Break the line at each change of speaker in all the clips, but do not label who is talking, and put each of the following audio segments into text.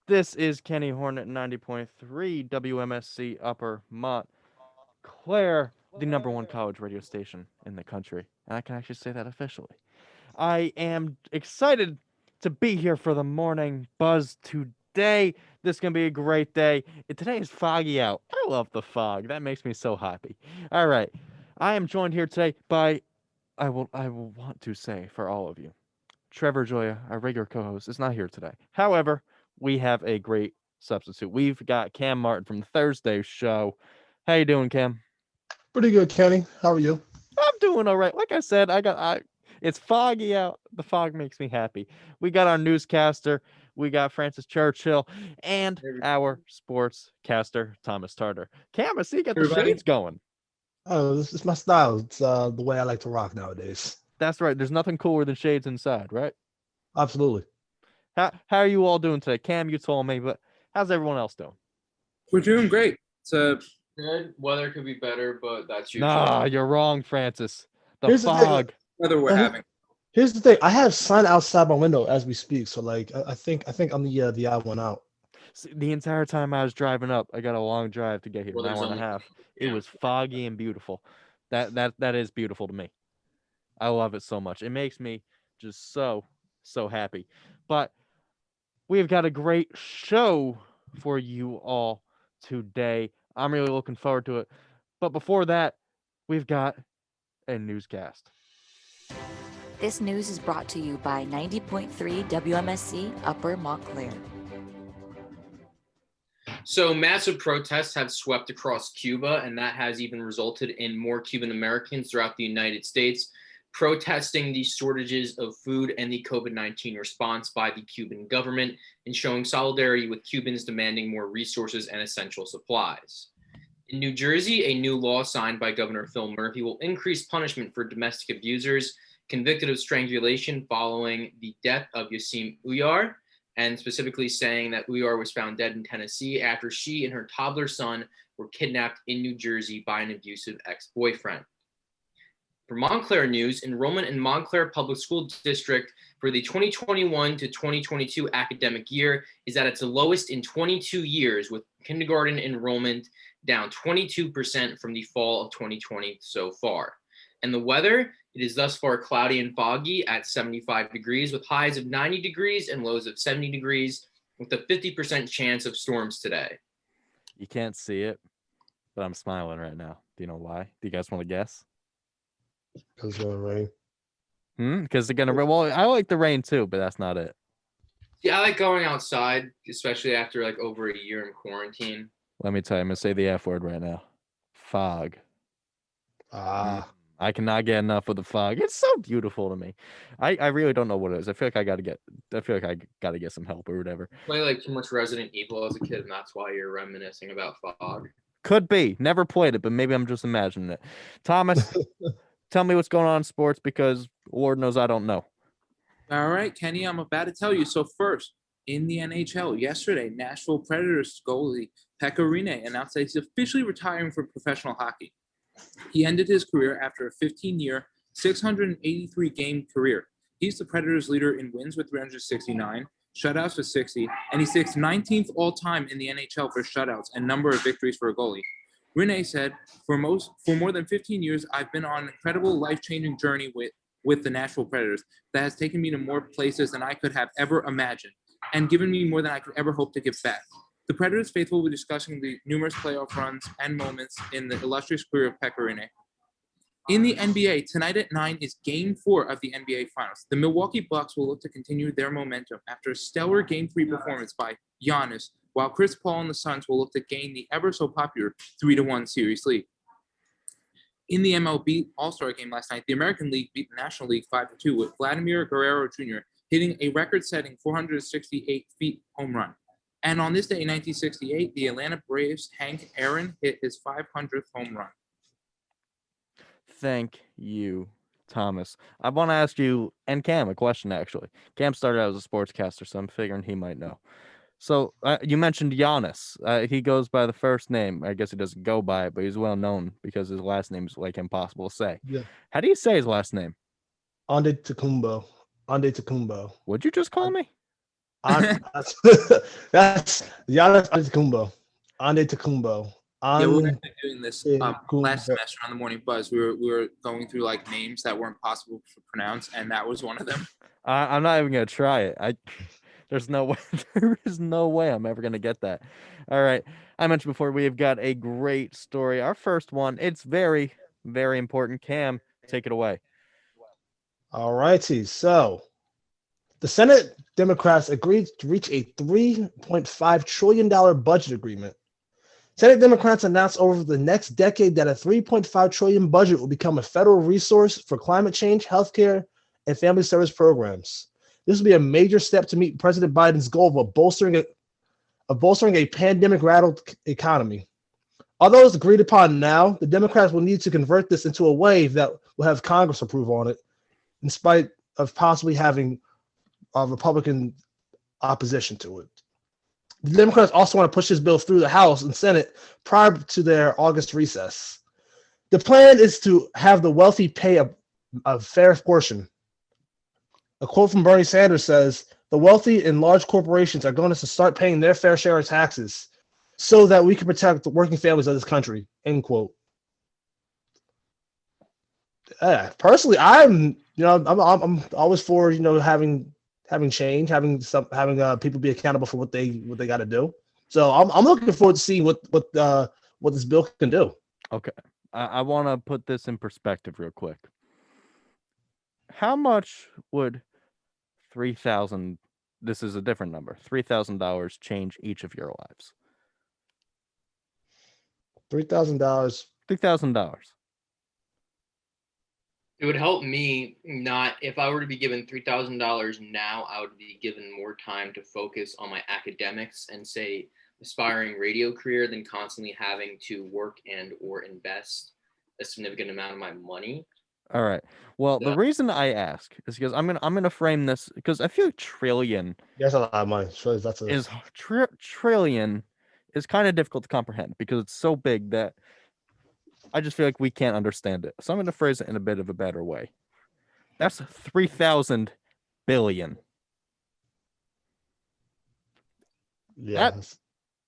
This is Kenny Hornet 90.3 WMSC Upper Montclair, the number one college radio station in the country. And I can actually say that officially. I am excited to be here for the morning buzz today. This is going to be a great day. Today is foggy out. I love the fog. That makes me so happy. All right. I am joined here today by, I will want to say for all of you, Trevor Joya, our regular co-host, is not here today. However, we have a great substitute. We've got Cam Martin from the Thursday show. How you doing, Cam?
Pretty good, Kenny. How are you?
I'm doing all right. Like I said, it's foggy out. The fog makes me happy. We got our newscaster, we got Francis Churchill, and our sportscaster, Thomas Tarter. Cam, I see you got the
Everybody.
shades going.
Oh, this is my style. It's the way I like to rock nowadays.
That's right. There's nothing cooler than shades inside, right?
Absolutely.
How are you all doing today? Cam, you told me, but how's everyone else doing?
We're doing great. It's
Good. Weather could be better, but that's usually
Nah, you're wrong, Francis. The
Here's the thing.
fog.
weather we're having.
Here's the thing. I have sun outside my window as we speak. So like, I think I'm the odd one out.
The entire time I was driving up, I got a long drive to get here,
Well,
an
there's
hour and a
only-
half. It
yeah.
was foggy and beautiful. That is beautiful to me. I love it so much. It makes me just so happy. But we've got a great show for you all today. I'm really looking forward to it. But before that, we've got a newscast.
This news is brought to you by 90.3 WMSC Upper Montclair.
So massive protests have swept across Cuba, and that has even resulted in more Cuban Americans throughout the United States protesting the shortages of food and the COVID-19 response by the Cuban government and showing solidarity with Cubans demanding more resources and essential supplies. In New Jersey, a new law signed by Governor Phil Murphy will increase punishment for domestic abusers convicted of strangulation following the death of Yasim Uyar, and specifically saying that Uyar was found dead in Tennessee after she and her toddler son were kidnapped in New Jersey by an abusive ex-boyfriend. For Montclair News, enrollment in Montclair Public School District for the 2021 to 2022 academic year is at its lowest in 22 years, with kindergarten enrollment down 22% from the fall of 2020 so far. And the weather, it is thus far cloudy and foggy at 75 degrees with highs of 90 degrees and lows of 70 degrees with a 50% chance of storms today.
You can't see it, but I'm smiling right now. Do you know why? Do you guys want to guess?
Because it's gonna rain.
Because they're gonna rain. Well, I like the rain too, but that's not it.
Yeah, I like going outside, especially after like over a year in quarantine.
Let me tell you, I'm gonna say the F word right now. Fog. I cannot get enough of the fog. It's so beautiful to me. I really don't know what it is. I feel like I gotta get some help or whatever.
Play like too much Resident Evil as a kid, and that's why you're reminiscing about fog.
Could be. Never played it, but maybe I'm just imagining it. Thomas, tell me what's going on in sports because Lord knows I don't know.
All right, Kenny, I'm about to tell you. So first, in the NHL, yesterday, Nashville Predators goalie Pekka Rinne announced that he's officially retiring from professional hockey. He ended his career after a 15-year, 683-game career. He's the Predators' leader in wins with 369, shutouts with 60, and he sits 19th all-time in the NHL for shutouts and number of victories for a goalie. Rinne said, for more than 15 years, I've been on an incredible life-changing journey with the Nashville Predators that has taken me to more places than I could have ever imagined and given me more than I could ever hope to give back. The Predators faithful will be discussing the numerous playoff runs and moments in the illustrious career of Pekka Rinne. In the NBA, tonight at 9 is Game 4 of the NBA Finals. The Milwaukee Bucks will look to continue their momentum after a stellar Game 3 performance by Giannis, while Chris Paul and the Suns will look to gain the ever-so-popular 3-1 series lead. In the MLB All-Star Game last night, the American League beat the National League 5-2 with Vladimir Guerrero Jr. hitting a record-setting 468-feet home run. And on this day in 1968, the Atlanta Braves' Hank Aaron hit his 500th home run.
Thank you, Thomas. I want to ask you and Cam a question, actually. Cam started out as a sportscaster, so I'm figuring he might know. So you mentioned Giannis. He goes by the first name. I guess he doesn't go by it, but he's well known because his last name is like impossible to say.
Yeah.
How do you say his last name?
Antetokounmpo.
What'd you just call me?
That's that's Giannis Antetokounmpo. Antetokounmpo.
Yeah, we were
Antetokounmpo.
actually doing this last semester on the Morning Buzz. We were going through like names that weren't possible to pronounce, and that was one of them.
I'm not even gonna try it. There's no way. There is no way I'm ever gonna get that. All right. I mentioned before we have got a great story. Our first one. It's very, very important. Cam, take it away.
All righty. So the Senate Democrats agreed to reach a $3.5 trillion budget agreement. Senate Democrats announced over the next decade that a $3.5 trillion budget will become a federal resource for climate change, healthcare, and family service programs. This will be a major step to meet President Biden's goal of bolstering a pandemic-rattled economy. Although it's agreed upon now, the Democrats will need to convert this into a wave that will have Congress approve on it, in spite of possibly having Republican opposition to it. The Democrats also want to push this bill through the House and Senate prior to their August recess. The plan is to have the wealthy pay a fair portion. A quote from Bernie Sanders says, "The wealthy and large corporations are going to start paying their fair share of taxes so that we can protect the working families of this country." End quote. Personally, I'm always for having change, having people be accountable for what they got to do. So I'm looking forward to seeing what this bill can do.
Okay. I want to put this in perspective real quick. How much would $3,000, this is a different number, $3,000 change each of your lives?
$3,000.
$3,000.
It would help me not, if I were to be given $3,000 now, I would be given more time to focus on my academics and say aspiring radio career than constantly having to work and or invest a significant amount of my money.
All right. Well, the reason I ask is because I'm gonna frame this because I feel like trillion
That's a lot of money. So
trillion is kind of difficult to comprehend because it's so big that I just feel like we can't understand it. So I'm going to phrase it in a bit of a better way. That's 3,000 billion.
Yeah.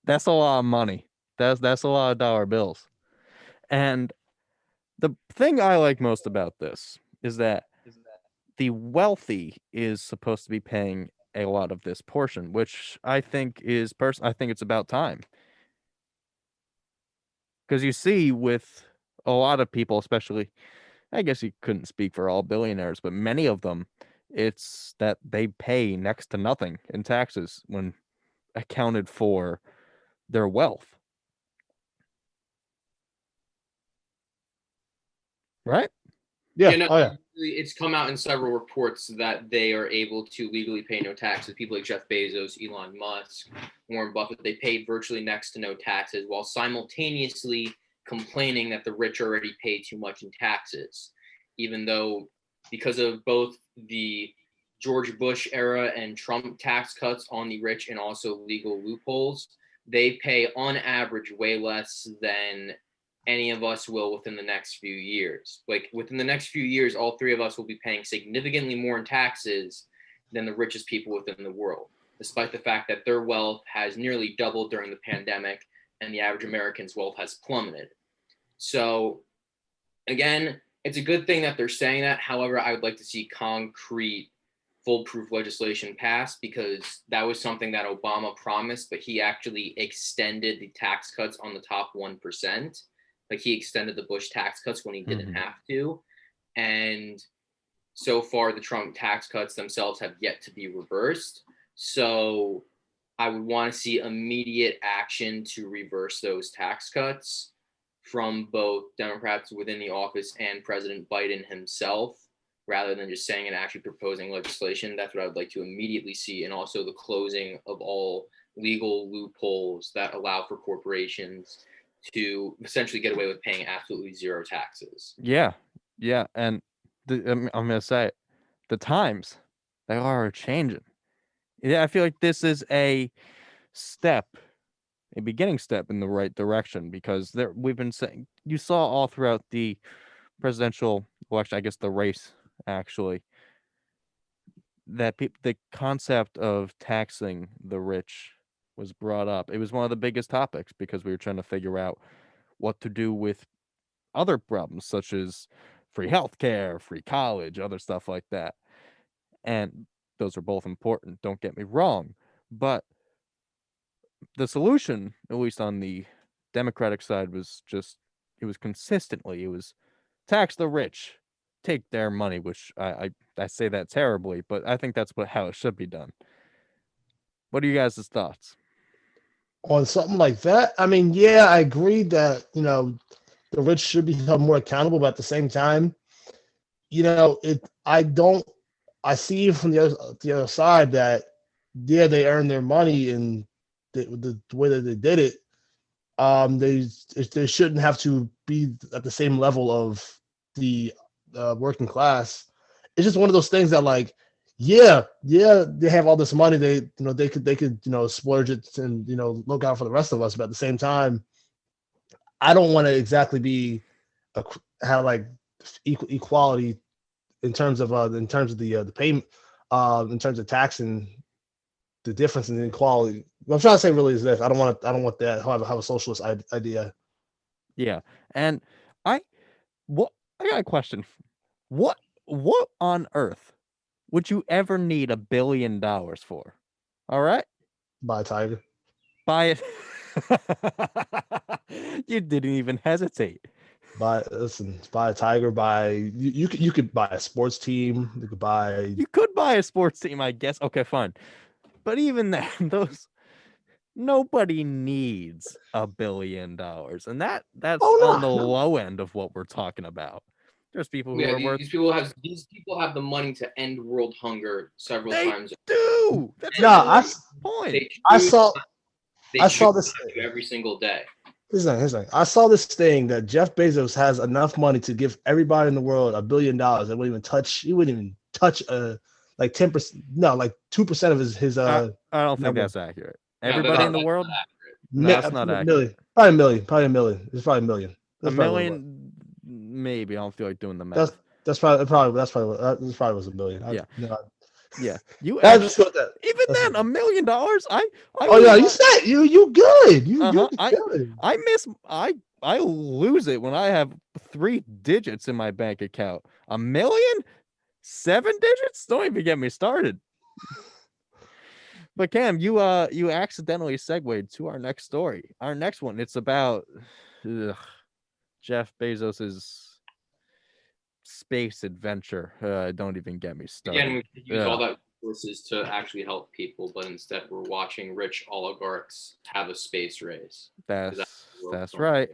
That's a lot of money. That's a lot of dollar bills. And the thing I like most about this is that the wealthy is supposed to be paying a lot of this portion, which I think is I think it's about time. Because you see with a lot of people, especially, I guess you couldn't speak for all billionaires, but many of them, it's that they pay next to nothing in taxes when accounted for their wealth. Right?
Yeah. Oh, yeah.
It's come out in several reports that they are able to legally pay no taxes. People like Jeff Bezos, Elon Musk, Warren Buffett, they paid virtually next to no taxes while simultaneously complaining that the rich already pay too much in taxes, even though because of both the George Bush era and Trump tax cuts on the rich and also legal loopholes, they pay on average way less than any of us will within the next few years. Like within the next few years, all three of us will be paying significantly more in taxes than the richest people within the world, despite the fact that their wealth has nearly doubled during the pandemic and the average American's wealth has plummeted. So again, it's a good thing that they're saying that. However, I would like to see concrete foolproof legislation passed because that was something that Obama promised, but he actually extended the tax cuts on the top 1%. Like he extended the Bush tax cuts when he didn't have to. And so far, the Trump tax cuts themselves have yet to be reversed. So I would want to see immediate action to reverse those tax cuts from both Democrats within the office and President Biden himself, rather than just saying and actually proposing legislation. That's what I would like to immediately see. And also the closing of all legal loopholes that allow for corporations to essentially get away with paying absolutely zero taxes.
Yeah. And I'm going to say it. The times, they are changing. Yeah, I feel like this is a beginning step in the right direction because we've been saying, you saw all throughout the presidential election, I guess the race actually, that the concept of taxing the rich was brought up. It was one of the biggest topics because we were trying to figure out what to do with other problems such as free healthcare, free college, other stuff like that. And those are both important, don't get me wrong. But the solution, at least on the Democratic side, was just it was consistently, it was tax the rich, take their money, which I say that terribly, but I think that's how it should be done. What are you guys' thoughts?
On something like that, I mean, yeah, I agree that the rich should be held more accountable, but at the same time, I see from the other side that yeah, they earned their money and the way that they did it, they shouldn't have to be at the same level of the working class. It's just one of those things that like, yeah, they have all this money. They could splurge it and look out for the rest of us. But at the same time, I don't want to exactly be have like equality in terms of the payment, in terms of taxing the difference in inequality. What I'm trying to say really is this: I don't want that have a socialist idea.
Yeah, and I I got a question. What on earth would you ever need $1 billion for? All right,
By Tiger.
buy it. You didn't even hesitate.
Buy a Tiger. You could buy a sports team. You could buy.
You could buy a sports team, I guess. Okay, fine. But even then, nobody needs $1 billion, and that's on the
No.
low end of what we're talking about. There's people who
Yeah,
are worth.
these people have the money to end world hunger several
They
times.
do. That's
No,
a great point.
They
I
choose-
saw
they
I saw
choose
this.
not to every single day.
Here's the thing. I saw this thing that Jeff Bezos has enough money to give everybody in the world $1 billion. He wouldn't even touch like 10%. No, like 2% of his
I don't think
number.
that's accurate.
No,
Everybody in the
that's
world,
not accurate.
no, that's not accurate.
million. Probably a million. Probably a million. It's probably a million.
A
That's probably what it
million, maybe. I don't feel like doing the
was.
math.
That's probably was a million.
Yeah.
No,
Yeah, you
I
actually,
just got that.
even
That's
then,
it.
$1 million. I
Oh yeah, you said you good. You
I
good.
I lose it when I have 3 digits in my bank account. $1 million, 7 digits. Don't even get me started. But Cam, you accidentally segued to our next story. Our next one, it's about Jeff Bezos's space adventure. Don't even get me started.
Again, we could use all that resources to actually help people, but instead we're watching rich oligarchs have a space race.
That's right.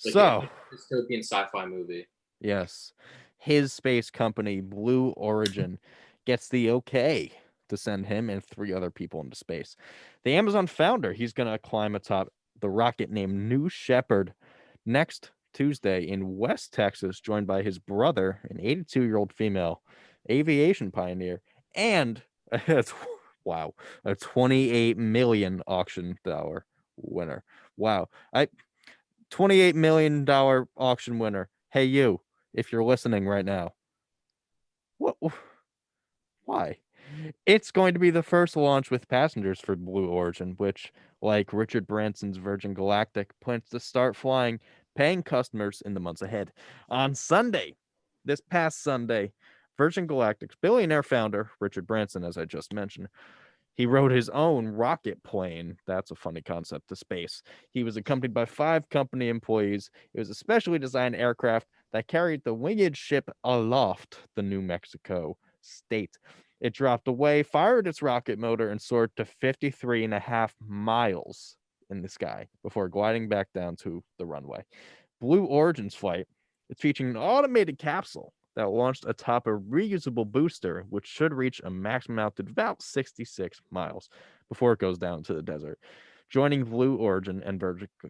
Like
So,
a dystopian sci-fi movie.
yes, his space company, Blue Origin, gets the okay to send him and 3 other people into space. The Amazon founder, he's going to climb atop the rocket named New Shepard next Tuesday in West Texas, joined by his brother, an 82-year-old female aviation pioneer, and wow, a $28 million auction dollar winner. Wow. $28 million auction winner. Hey, you, if you're listening right now, what? Why? It's going to be the first launch with passengers for Blue Origin, which, like Richard Branson's Virgin Galactic, plans to start flying paying customers in the months ahead. On Sunday, this past Sunday, Virgin Galactic's billionaire founder, Richard Branson, as I just mentioned, he rode his own rocket plane. That's a funny concept to space. He was accompanied by 5 company employees. It was a specially designed aircraft that carried the winged ship aloft the New Mexico state. It dropped away, fired its rocket motor, and soared to 53.5 miles in the sky before gliding back down to the runway. Blue Origin's flight, it's featuring an automated capsule that launched atop a reusable booster, which should reach a maximum altitude of about 66 miles before it goes down to the desert. Joining Blue Origin and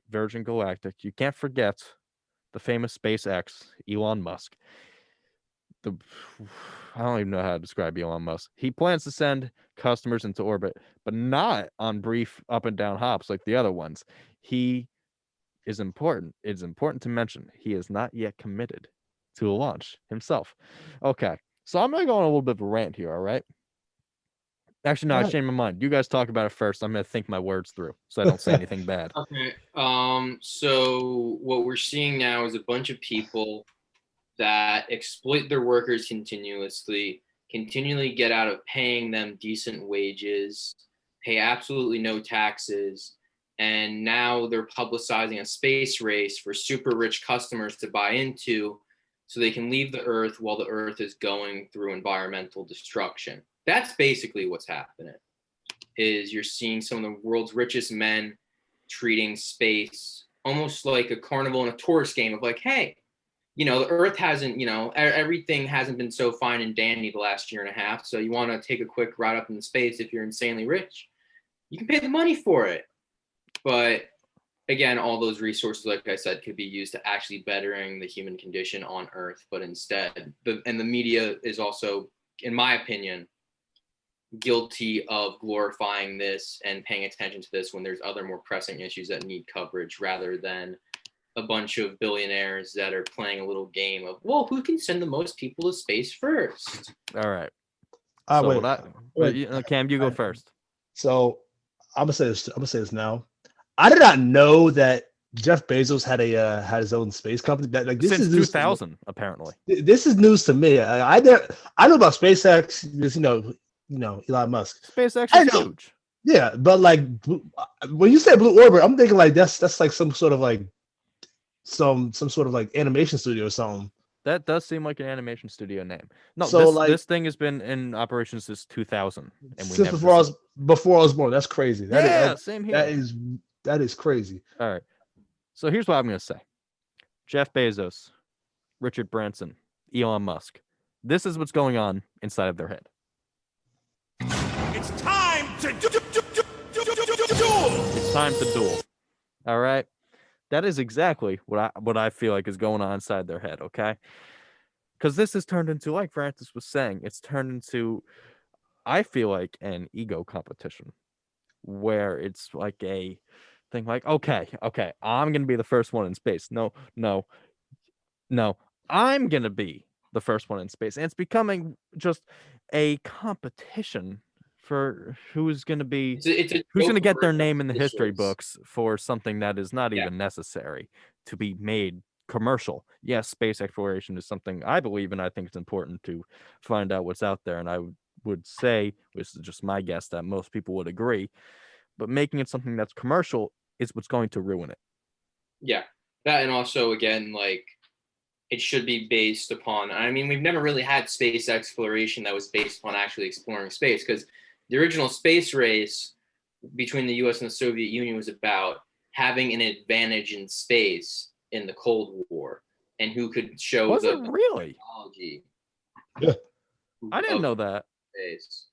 Virgin Galactic, you can't forget the famous SpaceX, Elon Musk. I don't even know how to describe Elon Musk. He plans to send customers into orbit, but not on brief up and down hops like the other ones. He is important. It's important to mention he is not yet committed to a launch himself. Okay, so I'm going to go on a little bit of a rant here, all right? Actually, no, I
Alright.
changed my mind. You guys talk about it first. I'm gonna think my words through so I don't say anything bad.
Okay. So what we're seeing now is a bunch of people that exploit their workers continuously, continually get out of paying them decent wages, pay absolutely no taxes, and now they're publicizing a space race for super rich customers to buy into so they can leave the earth while the earth is going through environmental destruction. That's basically what's happening. Is you're seeing some of the world's richest men treating space almost like a carnival and a tourist game of like, hey, the earth hasn't, everything hasn't been so fine and dandy the last year and a half. So you want to take a quick ride up in space if you're insanely rich, you can pay the money for it. But again, all those resources, like I said, could be used to actually bettering the human condition on earth. But instead, the media is also, in my opinion, guilty of glorifying this and paying attention to this when there's other more pressing issues that need coverage rather than a bunch of billionaires that are playing a little game of, well, who can send the most people to space first?
All right.
Wait.
Cam, you go first.
So I'm gonna say this now. I did not know that Jeff Bezos had his own space company. This
Since
is news
2000, apparently.
This is news to me. I know about SpaceX. Because, Elon Musk.
SpaceX
I
is
know.
huge.
Yeah, but like when you say Blue Orbit, I'm thinking like that's like some sort of like some sort of like animation studio or something.
That does seem like an animation studio name. No,
So,
this thing has been in operation since 2000, and we
Since
never
before I was born. That's crazy.
Same here.
That is crazy.
All right. So here's what I'm gonna say: Jeff Bezos, Richard Branson, Elon Musk. This is what's going on inside of their head.
It's time to duel.
It's time to duel. All right. That is exactly what I feel like is going on inside their head, okay? Because this has turned into, like Francis was saying, it's turned into, I feel like, an ego competition where it's like a thing like, okay, I'm going to be the first one in space. No, I'm going to be the first one in space. And it's becoming just a competition for who's going to be who's going to get their name in the history books for something that is not even necessary to be made commercial. Yes, space exploration is something I believe in. I think it's important to find out what's out there, and I would say, this is just my guess, that most people would agree, but making it something that's commercial is what's going to ruin it.
Yeah, that, and also again, like, it should be based upon, I mean, we've never really had space exploration that was based upon actually exploring space, because the original space race between the US and the Soviet Union was about having an advantage in space in the Cold War and who could show
Was
the
it really?
technology.
Yeah.
I didn't know that.
Space.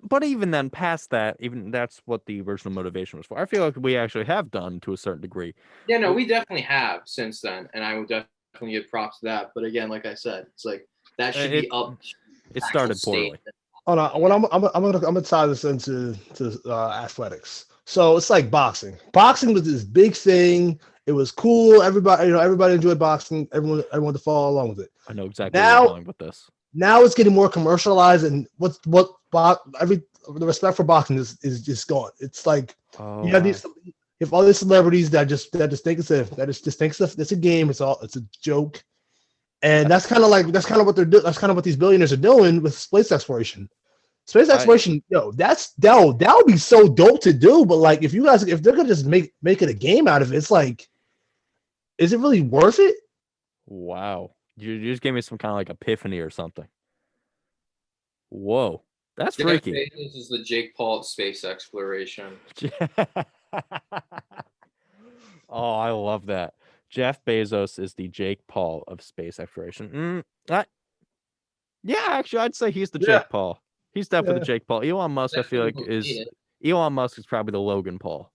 But even then, past that, even that's what the original motivation was for. I feel like we actually have done to a certain degree.
Yeah, no, we definitely have since then, and I would definitely give props to that. But again, like I said, it's like that should be up.
It started poorly.
Hold on. When I'm gonna tie this into athletics. So it's like boxing. Boxing was this big thing. It was cool. Everybody enjoyed boxing. Everyone to follow along with it.
I know exactly where you're going with this.
Now it's getting more commercialized, and the respect for boxing is just gone. It's like you have all these celebrities that just think it's a game. It's a joke, and that's kind of what they're doing. That's kind of what these billionaires are doing with space exploration. Space exploration, that would be so dope to do. But like, if they're gonna just make it a game out of it, it's like, is it really worth it?
Wow. You just gave me some kind of like epiphany or something. Whoa. That's freaky.
This is the Jake Paul of space exploration.
Oh, I love that. Jeff Bezos is the Jake Paul of space exploration. Yeah, actually, I'd say he's the Jake Paul. He's definitely the Jake Paul. Elon Musk, I feel like, Elon Musk is probably the Logan Paul.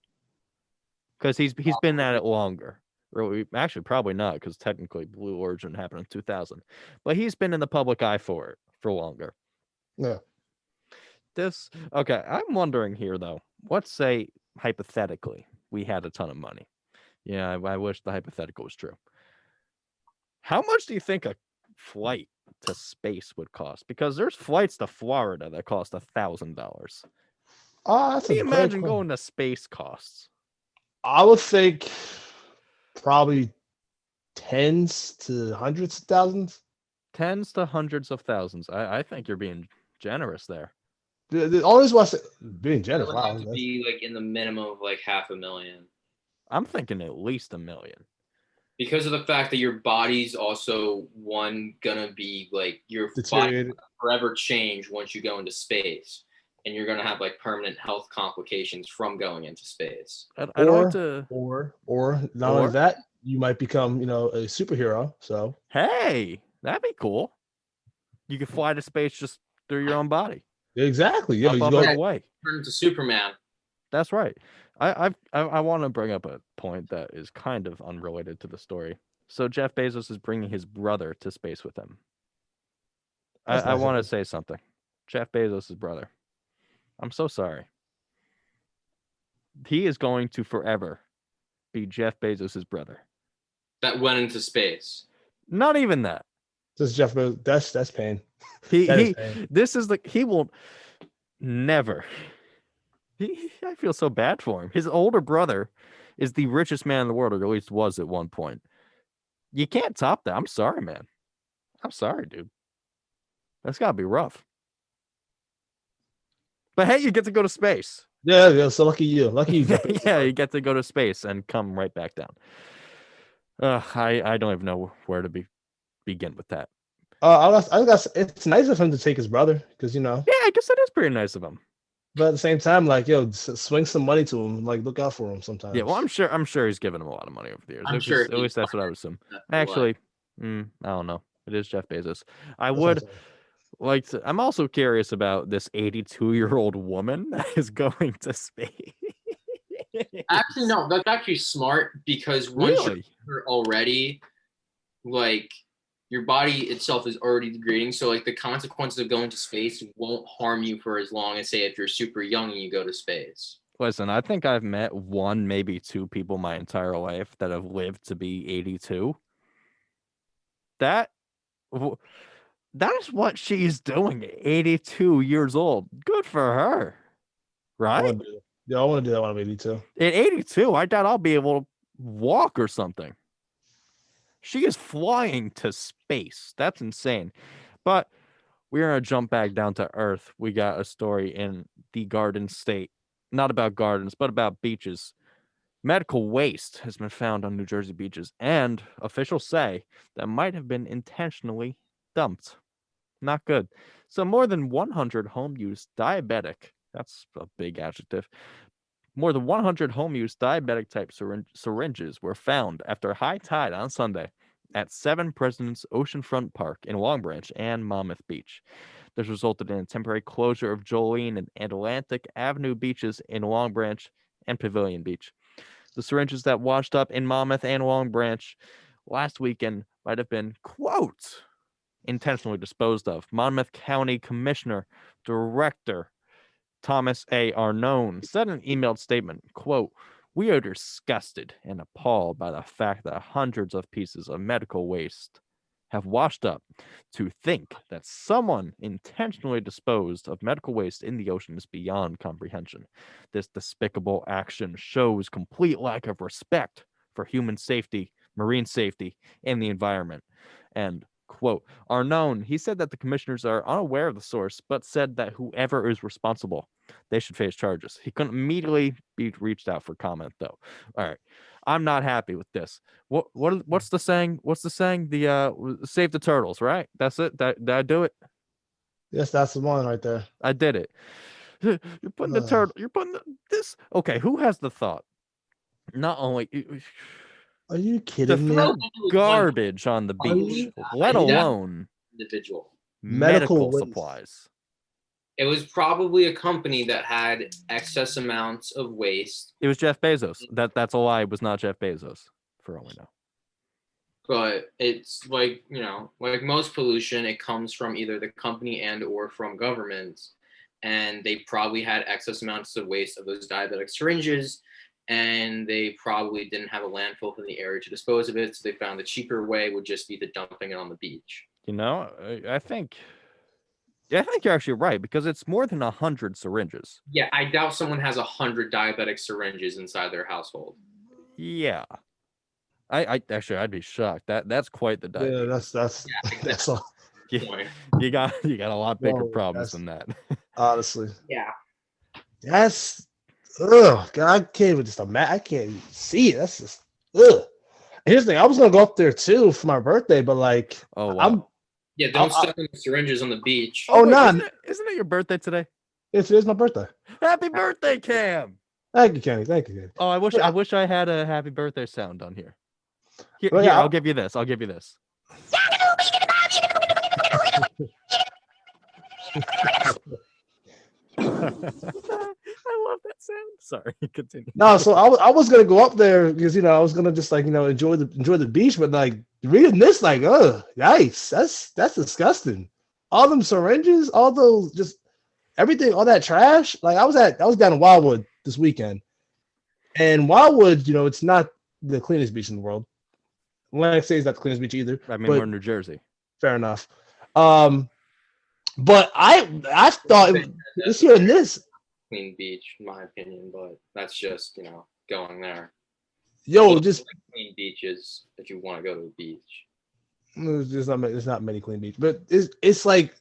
Because he's been at it longer. Really, actually, probably not, because technically Blue Origin happened in 2000. But he's been in the public eye for longer.
Yeah.
Okay, I'm wondering here, though. Let's say, hypothetically, we had a ton of money. Yeah, I wish the hypothetical was true. How much do you think a flight to space would cost? Because there's flights to Florida that cost $1,000.
Oh,
What
that's
do
a
you
great
imagine
question.
going to space costs?
I would think probably tens to hundreds of thousands.
Tens to hundreds of thousands. I think you're being generous there.
The only reason why I say being
That
generous.
would
Wow,
have to
that's-
be like in the minimum of like $500,000.
I'm thinking at least $1 million.
Because of the fact that your body's also gonna be like your body
deteriorated.
forever change once you go into space, and you're gonna have like permanent health complications from going into space.
I'd like to.
Or not only that, you might become, a superhero. So
Hey, that'd be cool. You could fly to space just through your own body.
exactly,
Up,
you
up,
go.
and away.
Turn into Superman.
That's right. I want to bring up a point that is kind of unrelated to the story. So Jeff Bezos is bringing his brother to space with him.
That's
I
nice of
want to
him.
say something. Jeff Bezos' brother. I'm so sorry. He is going to forever be Jeff Bezos' brother.
That went into space.
Not even that.
This is Jeff Bezos. That's pain.
He
That is
he.
pain.
This is he will never. I feel so bad for him. His older brother is the richest man in the world, or at least was at one point. You can't top that. I'm sorry, man. I'm sorry, dude. That's gotta be rough. But hey, you get to go to space.
Yeah. So lucky you. Lucky you, Jeff Bezos.
Yeah, you get to go to space and come right back down. I don't even know where to begin with that.
I guess it's nice of him to take his brother because
Yeah, I guess that is pretty nice of him.
but at the same time, like swing some money to him. Like look out for him sometimes.
Yeah, well, I'm sure he's given him a lot of money over the years.
I'm sure
At least that's what I would assume. Actually, I don't know. It is Jeff Bezos. I
That's
would
what I'm saying.
like to. I'm also curious about this 82-year-old woman that is going to space.
Actually, no, that's actually smart because once
Really?
you're already, like, your body itself is already degrading. So, like, the consequences of going to space won't harm you for as long as, say, if you're super young and you go to space.
Listen, I think I've met one, maybe two people my entire life that have lived to be 82. That is what she's doing at 82 years old. Good for her.
I
Right?
want to do that. Yeah, I want to do that when I'm 82.
At 82, I doubt I'll be able to walk or something. She is flying to space. That's insane. But we're going to jump back down to Earth. We got a story in the Garden State. Not about gardens, but about beaches. Medical waste has been found on New Jersey beaches, and officials say that might have been intentionally dumped. Not good. So more than 100 home-use diabetic, that's a big adjective, more than 100 home-use diabetic-type syringes were found after high tide on Sunday at 7 Presidents Oceanfront Park in Long Branch and Monmouth Beach. This resulted in a temporary closure of Jolene and Atlantic Avenue beaches in Long Branch and Pavilion Beach. The syringes that washed up in Monmouth and Long Branch last weekend might have been, quote, intentionally disposed of. Monmouth County Commissioner Director Thomas A. Arnone said in an emailed statement, quote, "We are disgusted and appalled by the fact that hundreds of pieces of medical waste have washed up. To think that someone intentionally disposed of medical waste in the ocean is beyond comprehension. This despicable action shows complete lack of respect for human safety, marine safety, and the environment." And quote, Arnone, he said that the commissioners are unaware of the source, but said that whoever is responsible, they should face charges. He couldn't immediately be reached out for comment, though. All right. I'm not happy with this. What's the saying? What's the saying? The save the turtles, right? That's it. Did I do it?
Yes, that's the one right there.
I did it. You're putting the turtle. You're putting this. Okay, who has the thought? Not only
Are you
to
kidding me?
throw garbage on the beach, let alone
Individual.
medical
waste.
supplies.
It was probably a company that had excess amounts of waste,
It was Jeff Bezos. That's a lie. It was not Jeff Bezos, for all we know.
but it's like, like most pollution, it comes from either the company and or from governments. And they probably had excess amounts of waste of those diabetic syringes, and they probably didn't have a landfill in the area to dispose of it. So they found the cheaper way would just be the dumping it on the beach.
You know, I think. Yeah, I think you're actually right because it's more than 100 syringes.
Yeah, I doubt someone has 100 diabetic syringes inside their household.
Yeah. I actually I'd be shocked. That's quite the
Yeah,
diabetes.
that's
Yeah,
that's all.
You,
point.
you got a lot bigger
No,
problems
that's
than that.
honestly.
Yeah.
That's ugh. God, I can't even just imagine. I can't even see it. That's just ugh. Here's the thing. I was gonna go up there too for my birthday, but like
Oh
I'm.
wow.
Yeah, don't step in the syringes on the beach.
Oh,
wait,
no.
Isn't it your birthday today?
It is my birthday.
Happy birthday, Cam.
Thank you, Kenny. Thank you, Kenny.
Oh, I
But
wish I had a happy birthday sound on here. Here,
Well, yeah,
I'll give you this. I'll give you this. I love that sound. Sorry, continue.
No, so I was gonna go up there because I was gonna just like enjoy the beach, but like reading this, like yikes, that's disgusting. All them syringes, all those just everything, all that trash. Like I was down in Wildwood this weekend, and Wildwood, it's not the cleanest beach in the world. Atlantic City is not the cleanest beach either.
I mean,
but
we're in New Jersey.
fair enough. But I thought just hearing this,
Clean beach, in my opinion, but that's just, going there.
just
Clean beaches if you want to go to a beach.
there's not many clean beaches, but it's like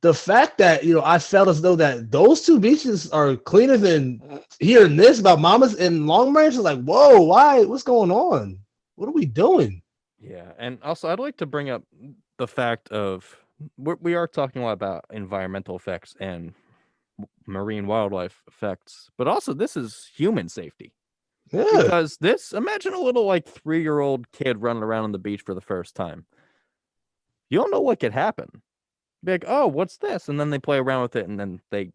the fact that I felt as though that those two beaches are cleaner than hearing this about Mamas and Long Branch is like, whoa, why? What's going on? What are we doing?
Yeah, and also I'd like to bring up the fact of we are talking a lot about environmental effects and marine wildlife effects, but also this is human safety.
Yeah,
Because imagine a little like 3-year-old kid running around on the beach for the first time. You don't know what could happen. Be like, oh, what's this? And then they play around with it, and then I'm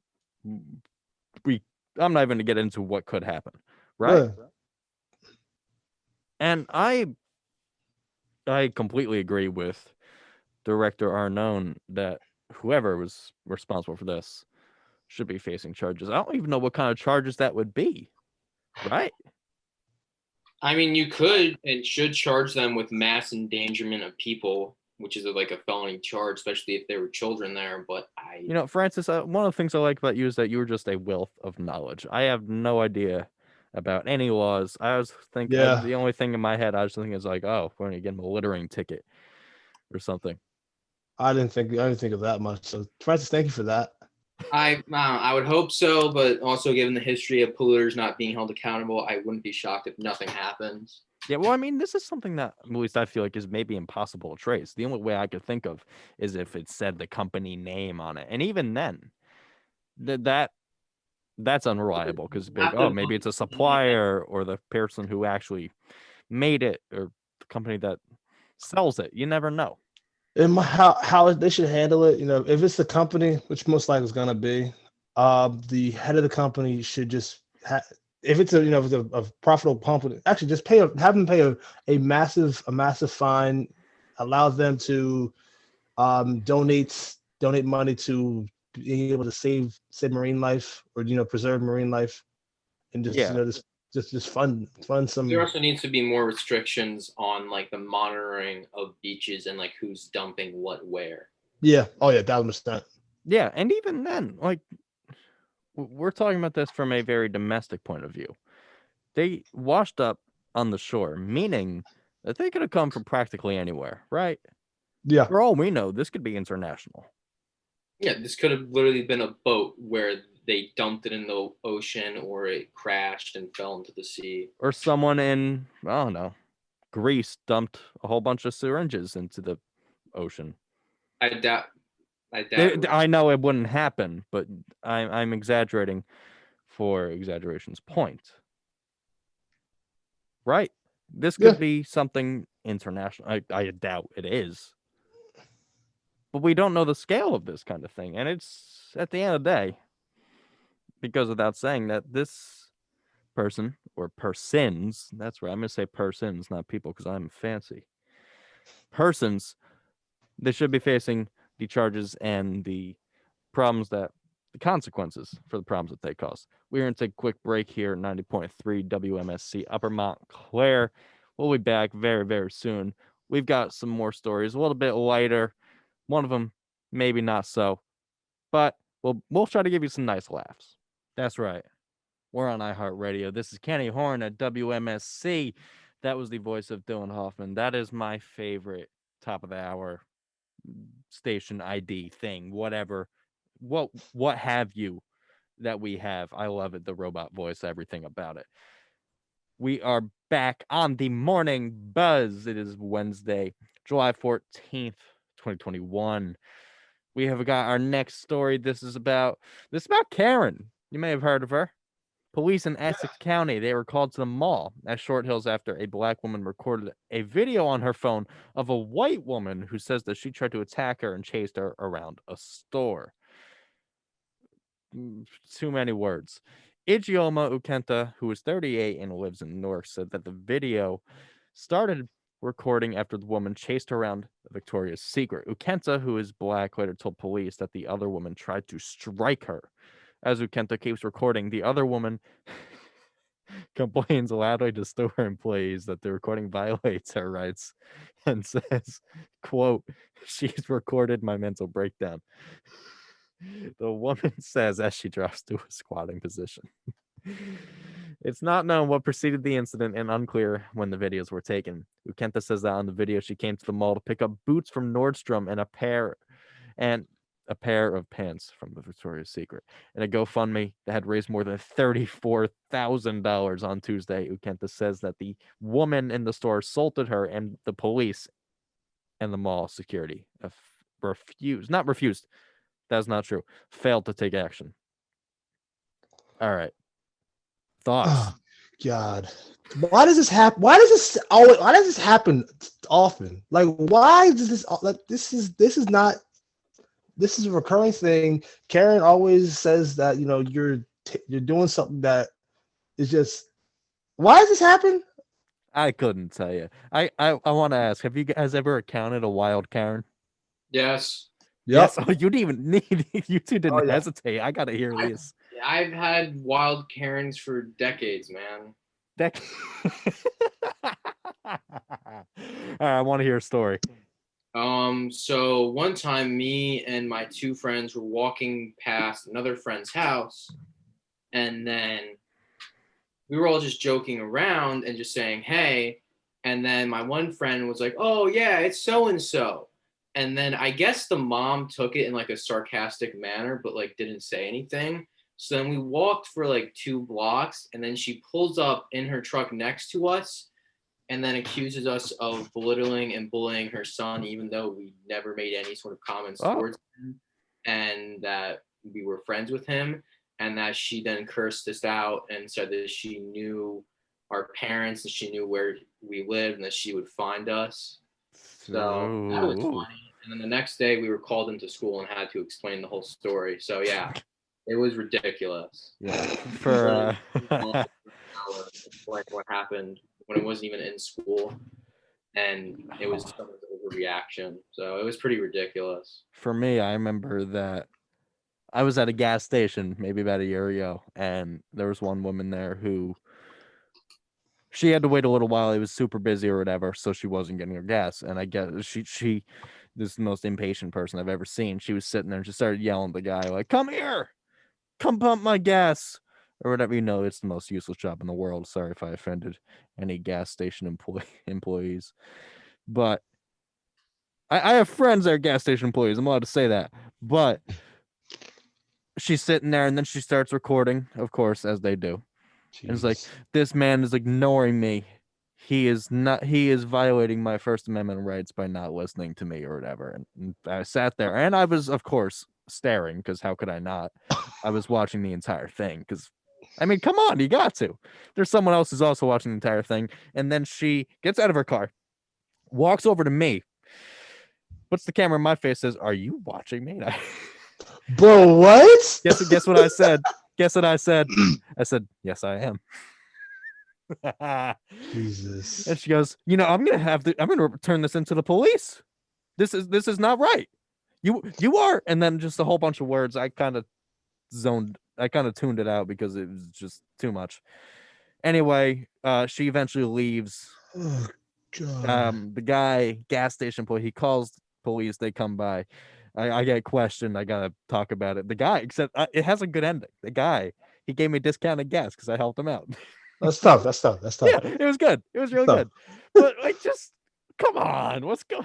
not even gonna get into what could happen, right?
yeah.
And I completely agree with Director Arnone that whoever was responsible for this should be facing charges. I don't even know what kind of charges that would be, right?
I mean, you could and should charge them with mass endangerment of people, which is like a felony charge, especially if there were children there. But
Francis, one of the things I like about you is that you were just a wealth of knowledge. I have no idea about any laws. I was thinking the only thing in my head I was thinking is like, oh, we're gonna get him a littering ticket or something.
I didn't think of that much. So Francis, thank you for that.
I would hope so, but also given the history of polluters not being held accountable, I wouldn't be shocked if nothing happens.
Yeah, well, I mean, this is something that at least I feel like is maybe impossible to trace. The only way I could think of is if it said the company name on it, and even then, that's unreliable because maybe it's a supplier or the person who actually made it or the company that sells it. You never know.
And how they should handle it, if it's the company, which most likely is gonna be, the head of the company should just if it's a profitable company, actually just have them pay a massive fine, allow them to donate money to being able to save marine life or preserve marine life, and just fund some.
There also needs to be more restrictions on like the monitoring of beaches and like who's dumping what where.
Yeah. Oh yeah, 1,000%.
Yeah, and even then, like we're talking about this from a very domestic point of view. They washed up on the shore, meaning that they could have come from practically anywhere, right?
Yeah.
For all we know, this could be international.
Yeah, this could have literally been a boat where they dumped it in the ocean or it crashed and fell into the sea.
Or someone in, I don't know, Greece dumped a whole bunch of syringes into the ocean.
I doubt.
I know it wouldn't happen, but I'm exaggerating for exaggeration's point. Right? This could be something international. I doubt it is. But we don't know the scale of this kind of thing. And it's, at the end of the day, because without saying that this person or persons, that's right, I'm going to say persons, not people, because I'm fancy. Persons, they should be facing the charges and the consequences for the problems that they cause. We're going to take a quick break here at 90.3 WMSC Upper Montclair. We'll be back very, very soon. We've got some more stories, a little bit lighter, One of them, maybe not so. But we'll try to give you some nice laughs. That's right. We're on iHeartRadio. This is Kenny Horn at WMSC. That was the voice of Dylan Hoffman. That is my favorite top of the hour station ID thing, whatever. What have you that we have? I love it. The robot voice, everything about it. We are back on the morning buzz. It is Wednesday, July 14th, 2021. We have got our next story. This is about Karen. You may have heard of her. Police in Essex County, they were called to the mall at Short Hills after a black woman recorded a video on her phone of a white woman who says that she tried to attack her and chased her around a store. Too many words. Ijeoma Ukenta, who is 38 and lives in Newark, said that the video started recording after the woman chased her around Victoria's Secret. Ukenta, who is black, later told police that the other woman tried to strike her. As Ukenta keeps recording, the other woman complains loudly to store employees that the recording violates her rights and says, quote, "She's recorded my mental breakdown." The woman says as she drops to a squatting position. It's not known what preceded the incident and unclear when the videos were taken. Ukenta says that on the video she came to the mall to pick up boots from Nordstrom and a pair of pants from the Victoria's Secret. In a GoFundMe that had raised more than $34,000 on Tuesday, Ukenta says that the woman in the store assaulted her and the police and the mall security refused. That's not true. Failed to take action. All right. Thoughts?
Oh, God. Why does this happen? Why does this happen often? Like, why does this like this is a recurring thing. Karen always says that, you're doing something that is just, why does this happen?
I couldn't tell you. I want to ask, have you guys ever encountered a wild Karen?
Yes.
Yes. Oh, you didn't even need. You two didn't
yeah.
hesitate. I gotta hear this.
I've had wild Karens for decades, man.
I want to hear a story.
So one time me and my two friends were walking past another friend's house, and then we were all just joking around and just saying, hey, and then my one friend was like, oh yeah, it's so-and-so. And then I guess the mom took it in like a sarcastic manner, but like didn't say anything. So then we walked for like 2 blocks, and then she pulls up in her truck next to us and then accuses us of belittling and bullying her son, even though we never made any sort of comments towards him, and that we were friends with him, and that she then cursed us out and said that she knew our parents and she knew where we lived and that she would find us. So that was funny. And then the next day we were called into school and had to explain the whole story. So yeah, it was ridiculous.
Yeah. For
like what happened when it wasn't even in school, and it was someone's overreaction. So it was pretty ridiculous.
For me, I remember that I was at a gas station maybe about a year ago, and there was one woman there who she had to wait a little while. It was super busy or whatever, so she wasn't getting her gas. And I guess she this is the most impatient person I've ever seen. She was sitting there and she started yelling at the guy, like, "Come here, come pump my gas," or whatever. It's the most useless job in the world. Sorry if I offended any gas station employees, but I have friends that are gas station employees. I'm allowed to say that. But she's sitting there and then she starts recording, of course, as they do. And it's like, this man is ignoring me. He is violating my First Amendment rights by not listening to me or whatever. And I sat there and I was, of course, staring, because how could I not? I was watching the entire thing because, I mean, come on, you got to. There's someone else who's also watching the entire thing. And then she gets out of her car, walks over to me, puts the camera in my face, says, "Are you watching me?"
Bro, what?
Guess what I said? Guess what I said? I said, "Yes, I am."
Jesus.
And she goes, I'm gonna turn this into the police. This is not right. You are. And then just a whole bunch of words. I kind of tuned it out because it was just too much. Anyway, she eventually leaves.
Oh, God.
The guy, gas station employee, he calls police, they come by. I get questioned. I gotta talk about it. The guy, except it has a good ending. The guy, he gave me discounted gas because I helped him out.
That's tough. That's tough. That's tough.
Yeah, it was good. It was really
Tough.
good. But like, just come on, what's going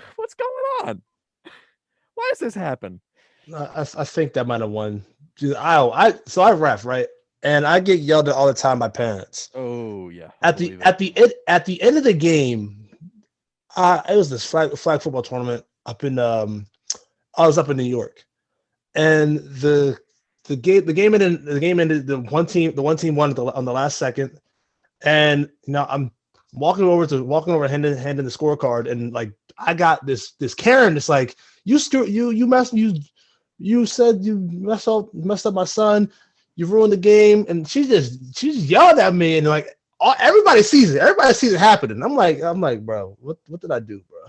on? Why does this happen?
I think that might have won. Dude, so I ref, right, and I get yelled at all the time by parents.
Oh yeah.
At the end of the game, it was this flag football tournament up in I was up in New York, and the game ended the one team won on the last second, and I'm walking over handing the scorecard, and like I got this Karen that's like, you said you messed up my son, you ruined the game, and she just yelled at me, and like everybody sees it happening. I'm like, bro, what did I do, bro?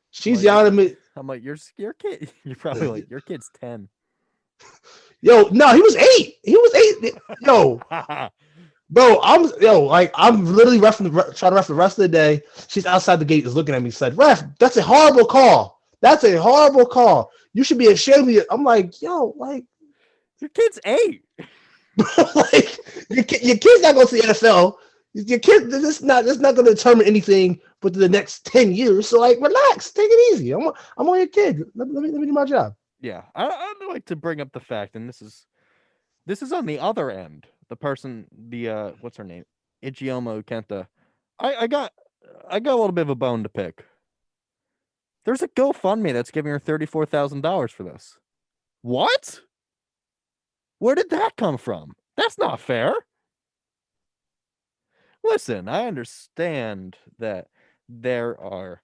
She's yelling at me.
I'm like, your kid. You're probably like, your kid's 10.
Yo, no, he was 8. Yo, bro, I'm literally trying to ref the rest of the day. She's outside the gate, is looking at me, said, "Ref, that's a horrible call. That's a horrible call. You should be ashamed of it." I'm like, yo, like,
your kid's 8.
like your kid's not going to the NFL. Your kid, that's not going to determine anything for the next 10 years. So like, relax, take it easy. I'm on your kid. Let me do my job.
Yeah, I'd like to bring up the fact, and this is on the other end. The person, the what's her name, Ichioma Kenta. I got a little bit of a bone to pick. There's a GoFundMe that's giving her $34,000 for this. What? Where did that come from? That's not fair. Listen, I understand that there are.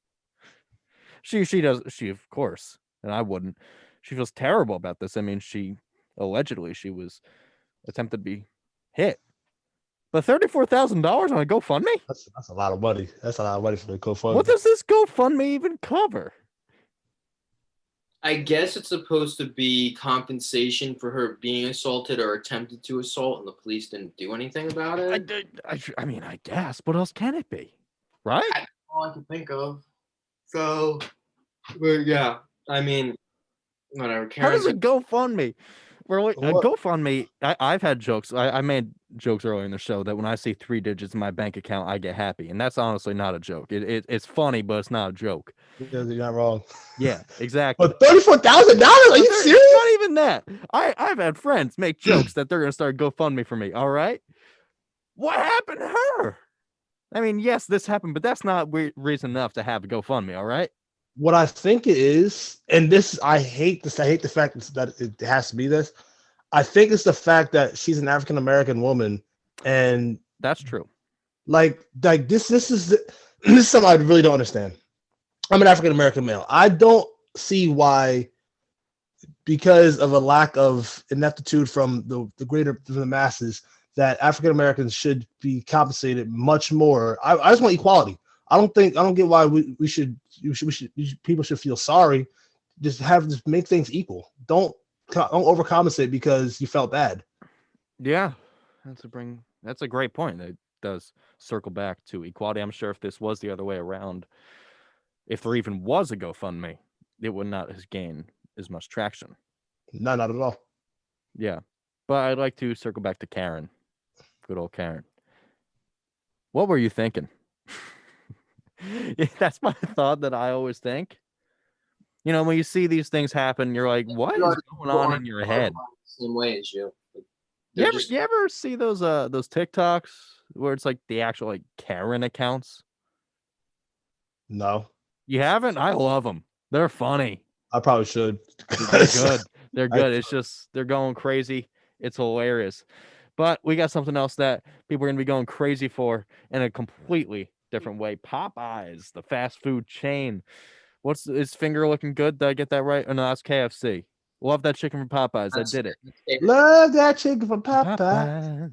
She of course, and I wouldn't. She feels terrible about this. I mean, she was attempted to be hit. But $34,000 on a GoFundMe?
That's a lot of money. That's a lot of money for the GoFundMe.
What does this GoFundMe even cover?
I guess it's supposed to be compensation for her being assaulted or attempted to assault, and the police didn't do anything about it.
I mean, I guess. What else can it be? Right?
That's all I can think of. So, but yeah, I mean, whatever.
How does a GoFundMe? GoFundMe, I've had jokes. I made jokes earlier in the show that when I see 3 digits in my bank account, I get happy. And that's honestly not a joke. It's funny, but it's not a joke.
You're not wrong.
Yeah, exactly.
But $34,000? Are you serious?
Not even that. I've had friends make jokes that they're going to start GoFundMe for me. All right. What happened to her? I mean, yes, this happened, but that's not reason enough to have a GoFundMe. All right.
What I think it is, and this, I hate this. I hate the fact that it has to be this. I think it's the fact that she's an African American woman, and
that's true.
Like this is something I really don't understand. I'm an African American male. I don't see why, because of a lack of ineptitude from the masses, that African Americans should be compensated much more. I just want equality. I don't get why people should feel sorry. Just make things equal. Don't overcompensate because you felt bad.
Yeah, that's a great point. It does circle back to equality. I'm sure if this was the other way around, if there even was a GoFundMe, it would not have gained as much traction.
No, not at all.
Yeah, but I'd like to circle back to Karen. Good old Karen. What were you thinking? That's my thought that I always think. You know, when you see these things happen, you're like, what is going on in your head?
Same way as you.
You ever see those TikToks where it's like the actual like Karen accounts?
No.
You haven't? I love them. They're funny.
I probably should.
They're good. They're good. It's just they're going crazy. It's hilarious. But we got something else that people are going to be going crazy for in a completely different way. Popeyes, the fast food chain. What's his finger looking good? Did I get that right? Oh, no, that's KFC. Love that chicken from Popeyes. I did it.
Love that chicken from Popeyes.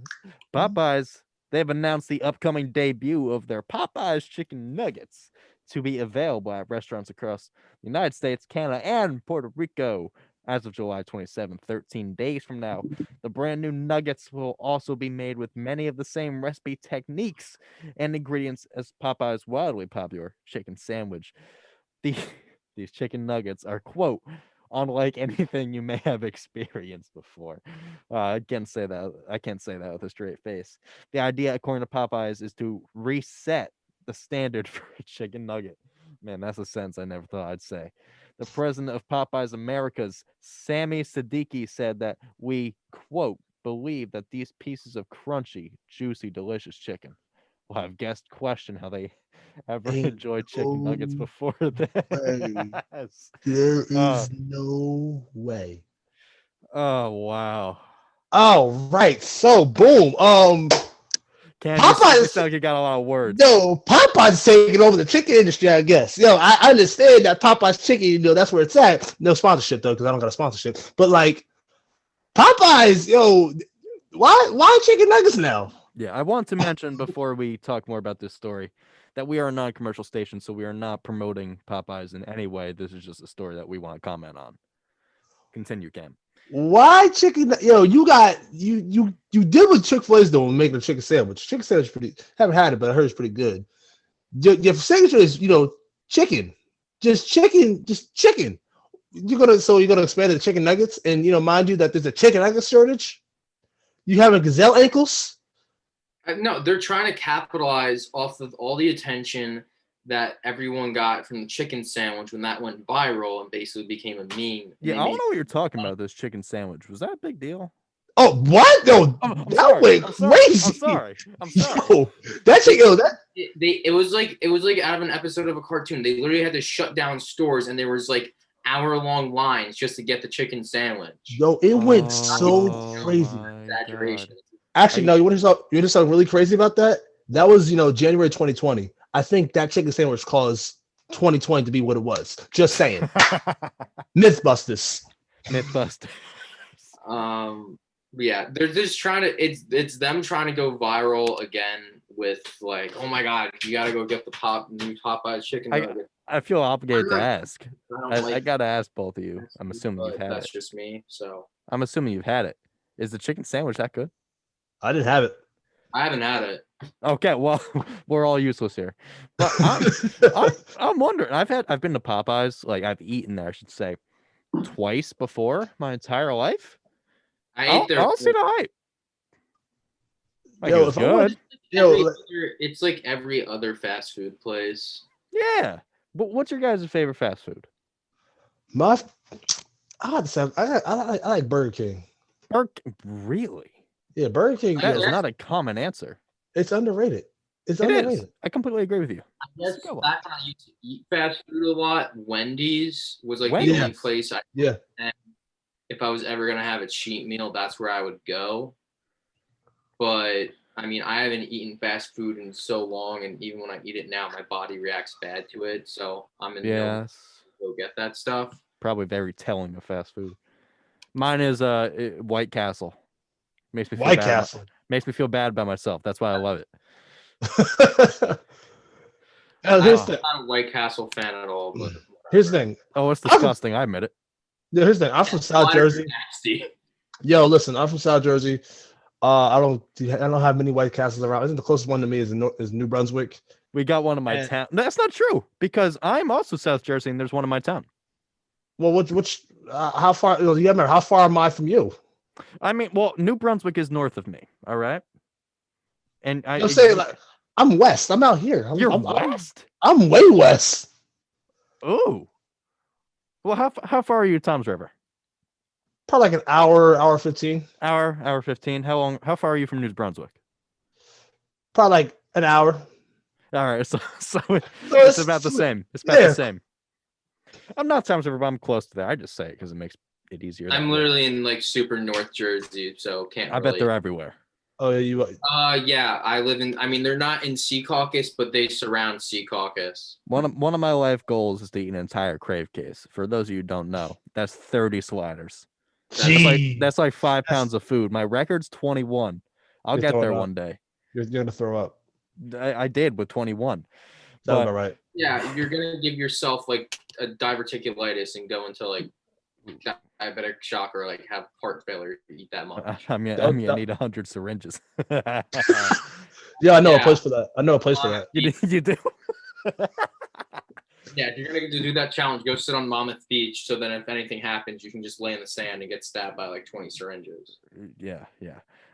Popeyes. They've announced the upcoming debut of their Popeyes chicken nuggets to be available at restaurants across the United States, Canada, and Puerto Rico as of July 27th, 13 days from now. The brand new nuggets will also be made with many of the same recipe techniques and ingredients as Popeye's wildly popular chicken sandwich. The these chicken nuggets are, quote, unlike anything you may have experienced before. I can't say that. I can't say that with a straight face. The idea, according to Popeyes, is to reset the standard for a chicken nugget. Man, that's a sentence I never thought I'd say. The president of Popeyes Americas, Sammy Siddiqui, said that we, quote, believe that these pieces of crunchy, juicy, delicious chicken will have guests question how they ever
Ain't
enjoyed chicken nuggets
no
before
way.
this.
There
Oh.
is no way.
Oh, wow.
All right. So boom.
Cam, you
Popeyes-
sound like you got a lot of words.
Yo, Popeye's taking over the chicken industry, I guess. Yo, I understand that Popeye's chicken, that's where it's at. No sponsorship though, because I don't got a sponsorship. But like Popeyes, yo, why chicken nuggets now?
Yeah, I want to mention before we talk more about this story that we are a non-commercial station, so we are not promoting Popeyes in any way. This is just a story that we want to comment on. Continue, Cam.
Why chicken? Yo, you did what Chick-fil-A's doing, making a chicken sandwich. Chicken sandwich pretty. Haven't had it, but I heard it's pretty good. Your signature is chicken, just chicken. You're gonna expand the chicken nuggets, and mind you that there's a chicken nugget shortage. You having gazelle ankles?
No, they're trying to capitalize off of all the attention that everyone got from the chicken sandwich when that went viral and basically became a meme.
Yeah, I don't know what you're talking about. This chicken sandwich, was that a big deal?
Oh, what? No, that went crazy.
I'm sorry.
Yo, that chicken.
It was like out of an episode of a cartoon. They literally had to shut down stores, and there was like hour-long lines just to get the chicken sandwich.
Yo, it went so crazy.
Exaggeration.
God.
Actually, no. You want to talk really crazy about that? That was January 2020. I think that chicken sandwich caused 2020 to be what it was. Just saying. Mythbusters.
Yeah, they're just trying to. It's them trying to go viral again with like, oh my god, you got to go get the new Popeyes chicken nugget.
I feel obligated to ask.
I
I gotta ask both of you. I'm assuming you've had
that's
it.
just me. So
I'm assuming you've had it. Is the chicken sandwich that good?
I didn't have it.
I haven't had it.
Okay, well, we're all useless here. But I'm wondering. I've been to Popeyes. Like I've eaten there, I should say, twice before my entire life.
I ate there.
I'll see the hype. Like,
Yo,
it was
if I want-
good.
It's like every other fast food place.
Yeah. But what's your guys' favorite fast food?
I like Burger King.
Really?
Yeah, Burger King.
That is
Yeah,
not a common answer.
it's underrated. It's
It
underrated.
is. I completely agree with you.
I guess
Let's go.
back when I used to eat fast food a lot, Wendy's was like
Wendy's?
the only place
Yeah.
if I was ever gonna have a cheat meal, that's where I would go. But I mean, I haven't eaten fast food in so long, and even when I eat it now, my body reacts bad to it. So I'm in no
Yes.
go get that stuff.
Probably very telling of fast food. Mine is White Castle. Makes me feel
White
bad.
Castle.
Makes me feel bad about myself. That's why I love it.
Here's
I'm not a White Castle fan at all. But
the thing.
Oh, it's disgusting. I admit it.
Yeah, here's the thing. I'm from South Jersey.
Nasty.
Yo, listen, I'm from South Jersey. I don't have many White Castles around. I think the closest one to me is New Brunswick.
We got one in my town. That's not true because I'm also South Jersey and there's one in my town.
Well, how far? How far am I from you?
I mean, well, New Brunswick is north of me. All right. And
I'm saying like I'm west. I'm out here.
You're
I'm
west.
I'm way west.
Oh. Well, how far are you to Tom's River?
Probably like an hour 15.
Hour 15. How far are you from New Brunswick?
Probably like an hour.
All right, so it's
it's
about the same. It's about the same. I'm not Tom's River, but I'm close to there. I just say it because it makes it easier.
I'm literally in like super North Jersey, so can't.
I bet they're everywhere.
Oh, yeah,
yeah, I live in. I mean, they're not in Secaucus, but they surround Secaucus.
One of my life goals is to eat an entire Crave Case. For those of you who don't know, that's 30 sliders. That's like 5 pounds of food. My record's 21. I'll get there one day.
You're gonna throw up.
I did with 21.
Sounds about right.
Yeah, you're gonna give yourself like a diverticulitis and go into like diabetic shock or like have heart failure if you eat that much.
I'm gonna need 100 syringes.
Yeah, I know a place for that. I know a place for that.
You do.
Yeah, if you're gonna do that challenge, go sit on Monmouth Beach. So then, if anything happens, you can just lay in the sand and get stabbed by like 20 syringes.
Yeah.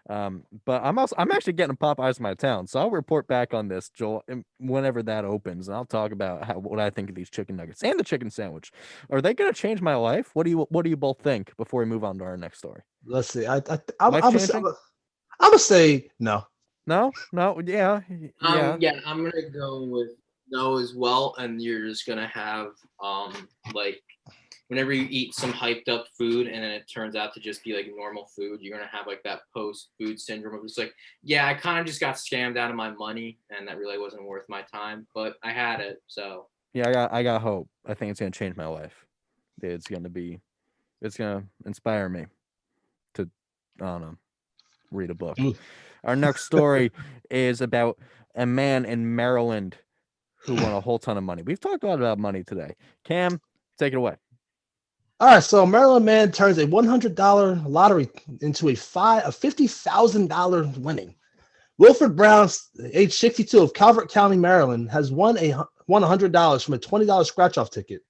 But I'm actually getting Popeyes in my town, so I'll report back on this, Joel, whenever that opens, and I'll talk about what I think of these chicken nuggets and the chicken sandwich. Are they gonna change my life? What do you both think before we move on to our next story?
Let's see. I'm
Life changing?
gonna say no.
No, yeah.
Yeah, I'm gonna go with no as well, and you're just gonna have like whenever you eat some hyped up food and then it turns out to just be like normal food, you're gonna have like that post food syndrome of just like, yeah, I kind of just got scammed out of my money and that really wasn't worth my time, but I had it, so
Yeah, I got hope. I think it's gonna change my life. It's gonna inspire me to, I don't know, read a book. Our next story is about a man in Maryland who won a whole ton of money. We've talked a lot about money today. Cam, take it away.
All right, so a Maryland man turns a $100 lottery into a $50,000 winning. Wilfred Brown, age 62 of Calvert County, Maryland, has won $100 from a $20 scratch-off ticket.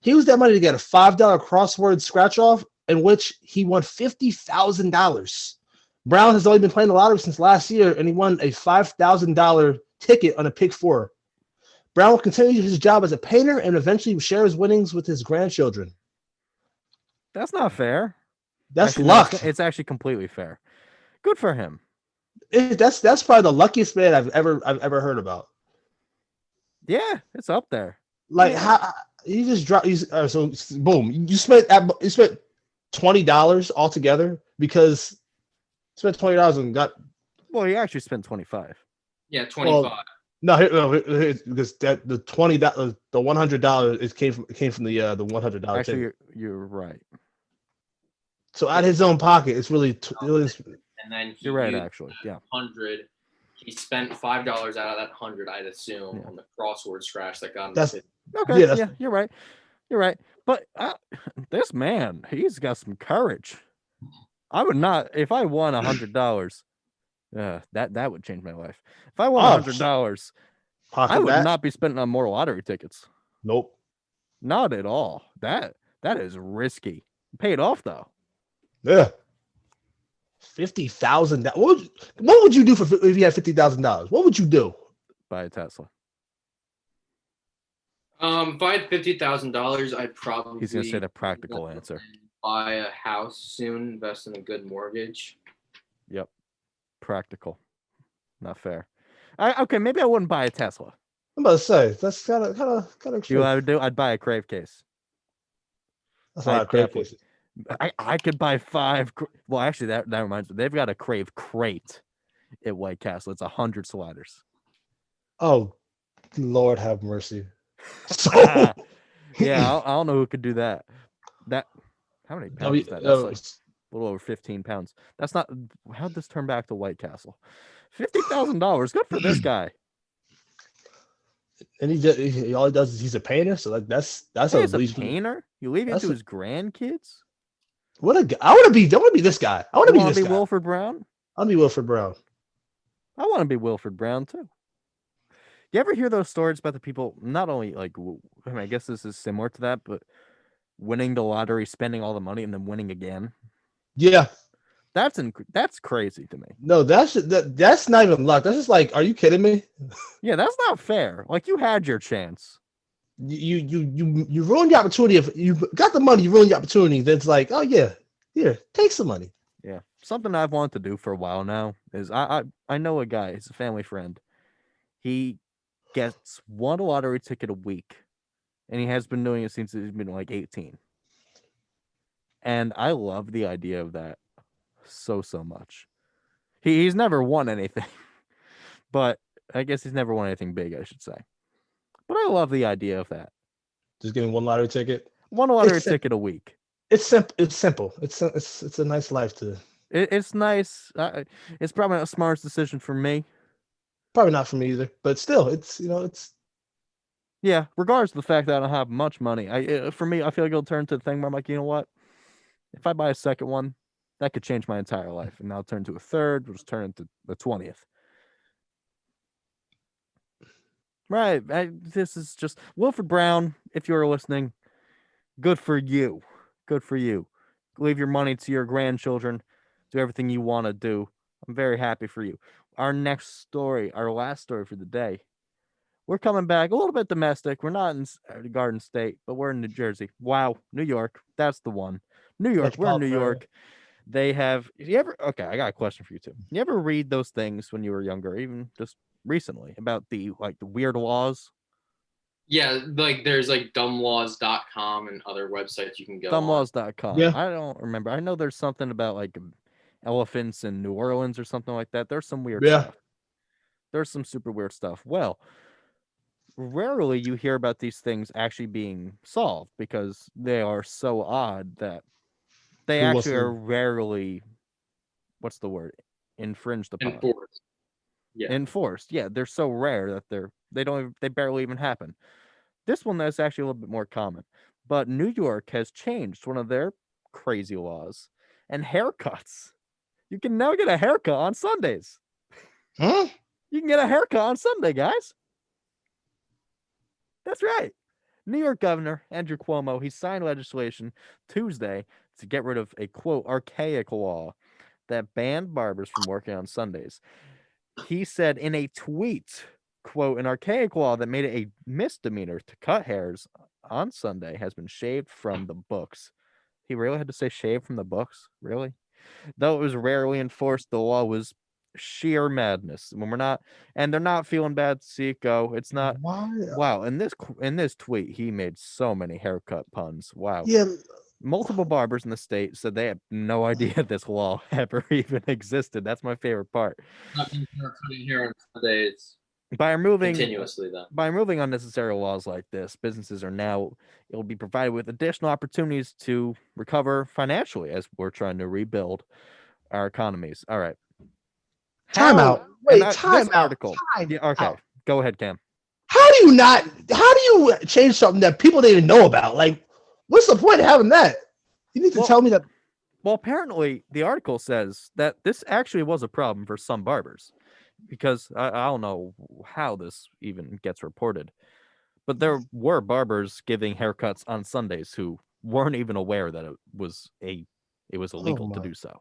He used that money to get a $5 crossword scratch-off in which he won $50,000. Brown has only been playing the lottery since last year, and he won a $5,000 ticket on a pick 4. Brown will continue his job as a painter and eventually share his winnings with his grandchildren.
That's not fair.
That's
Actually,
luck.
No, it's actually completely fair. Good for him.
That's probably the luckiest man I've ever heard about.
Yeah, it's up there.
Like how you just dropped. So boom, you spent $20 altogether because you spent $20 and got.
Well, he actually spent 25.
yeah, 25.
Because that the $20, the $100 it came from the $100.
Actually, you're right.
So out of his own pocket, it's really.
And then
You're right, actually. Yeah.
100. He spent $5 out of that 100, I'd assume, on the crossword scratch that got him.
That's
Okay.
Yeah,
Yeah, you're right. You're right. But this man, he's got some courage. I would not, if I won $100. That would change my life. If I won $100, I would not be spending on more lottery tickets.
Nope.
Not at all. That is risky. Paid off though.
Yeah. $50,000. What would you do if you had $50,000? What would you do?
Buy a Tesla.
If I had $50,000, I'd probably.
He's gonna say the practical answer.
Buy a house soon. Invest in a good mortgage.
Yep. Practical. Not fair. Okay, maybe I wouldn't buy a Tesla.
I'm about to say that's kind of extreme.
You know what I would do? I'd buy a Crave Case.
That's not a Crave Case.
I could buy 5. Well, actually, that reminds me. They've got a Crave Crate at White Castle. It's 100 sliders.
Oh, Lord have mercy. So
yeah, I don't know who could do that. How many pounds is that? That's like a little over 15 pounds. That's not. How'd this turn back to White Castle? $50,000. Good for this guy.
And all he does is he's a painter. So like that's
He's a painter. You leave it to his grandkids.
I want to be this guy. I want to be this guy.
Wilfred Brown.
I'll be Wilfred Brown.
I want to be Wilfred Brown too. You ever hear those stories about the people? Not only like, I mean, I guess this is similar to that, but winning the lottery, spending all the money, and then winning again.
Yeah,
that's crazy to me.
No, that's not even luck. That's just like, are you kidding me?
Yeah, that's not fair. Like you had your chance.
You ruined the opportunity. If you got the money, you ruined the opportunity. Then it's like, oh yeah, here, take some money.
Yeah, something I've wanted to do for a while now is I know a guy. He's a family friend. He gets one lottery ticket a week, and he has been doing it since he's been like 18. And I love the idea of that so much. He's never won anything, but I guess he's never won anything big, I should say. But I love the idea of that.
Just getting one lottery ticket.
One lottery ticket a week.
It's simple. It's a nice life to.
It's nice. It's probably not the smartest decision for me.
Probably not for me either. But still, it's.
Yeah, regardless of the fact that I don't have much money, for me, I feel like it'll turn to the thing where I'm like, you know what? If I buy a second one, that could change my entire life. And now turn to a third, which will turn into the 20th. Right. This is just Wilfred Brown. If you're listening, good for you. Good for you. Leave your money to your grandchildren. Do everything you want to do. I'm very happy for you. Our next story, our last story for the day. We're coming back a little bit domestic. We're not in Garden State, but we're in New Jersey. Wow, New York. That's the one. New York. We're in New
Metropolitan area.
York. They have. You ever? Okay, I got a question for you too. You ever read those things when you were younger, even just recently, about the weird laws?
Yeah, like there's like dumblaws.com and other websites you can go on.
Dumblaws.com.
Yeah.
I don't remember. I know there's something about elephants in New Orleans or something like that. There's some weird
Yeah.
stuff. There's some super weird stuff. Well, rarely you hear about these things actually being solved because they are so odd that they
Who wants
actually
to-
are rarely, what's the word, infringed upon.
Enforced. Yeah.
Enforced. Yeah, they're so rare that they barely even happen. This one is actually a little bit more common. But New York has changed one of their crazy laws, and haircuts. You can now get a haircut on Sundays.
Huh?
You can get a haircut on Sunday, guys. That's right. New York Governor Andrew Cuomo, he signed legislation Tuesday to get rid of a, quote, archaic law that banned barbers from working on Sundays. He said in a tweet, quote, an archaic law that made it a misdemeanor to cut hairs on Sunday has been shaved from the books. He really had to say shaved from the books? Really? Though it was rarely enforced, the law was sheer madness. When we're not, and they're not feeling bad to see it go. It's not.
Why?
Wow. In this tweet, he made so many haircut puns. Wow.
Yeah.
Multiple barbers in the state said they had no idea this law ever even existed. That's my favorite part.
Not being cutting hair on Sundays
By removing
continuously, though.
By removing unnecessary laws like this, businesses are now it'll be provided with additional opportunities to recover financially as we're trying to rebuild our economies. All right.
Timeout. Wait, timeout.
Article.
Time
Yeah, okay.
out.
Go ahead, Cam.
How do you change something that people didn't even know about? Like, what's the point of having that? You need to
Well-
tell me that.
Well, apparently the article says that this actually was a problem for some barbers because I don't know how this even gets reported, but there were barbers giving haircuts on Sundays who weren't even aware that it was illegal to
my.
do so.